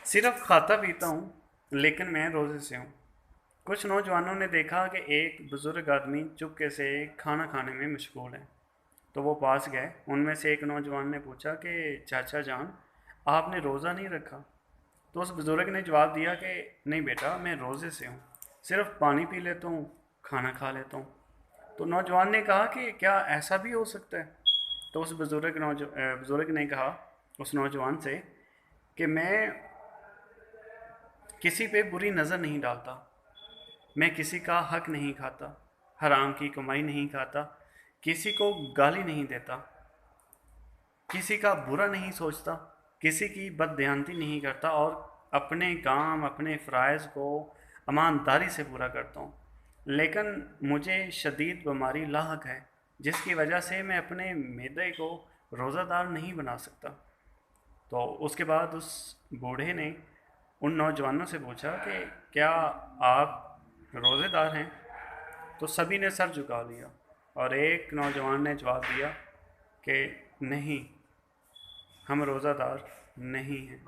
सिर्फ खाता पीता हूँ लेकिन मैं रोज़े से हूँ। कुछ नौजवानों ने देखा कि एक बुज़ुर्ग आदमी चुपके से खाना खाने में मशगूल है, तो वो पास गए। उनमें से एक नौजवान ने पूछा कि चाचा जान, आपने रोज़ा नहीं रखा? तो उस बुज़ुर्ग ने जवाब दिया कि नहीं बेटा, मैं रोज़े से हूँ, सिर्फ पानी पी लेता हूँ, खाना खा लेता हूँ। तो नौजवान ने कहा कि क्या ऐसा भी हो सकता है? तो उस बुज़ुर्ग ने कहा उस नौजवान से कि मैं किसी पे बुरी नज़र नहीं डालता, मैं किसी का हक नहीं खाता, हराम की कमाई नहीं खाता, किसी को गाली नहीं देता, किसी का बुरा नहीं सोचता, किसी की बदध्यानती नहीं करता और अपने काम अपने फ़राइज़ को ईमानदारी से पूरा करता हूँ। लेकिन मुझे शदीद बीमारी लाहक है, जिसकी वजह से मैं अपने मैदे को रोज़ादार नहीं बना सकता। तो उसके बाद उस बूढ़े ने उन नौजवानों से पूछा कि क्या आप रोज़ेदार हैं? तो सभी ने सर झुका लिया और एक नौजवान ने जवाब दिया कि नहीं, हम रोज़ादार नहीं हैं।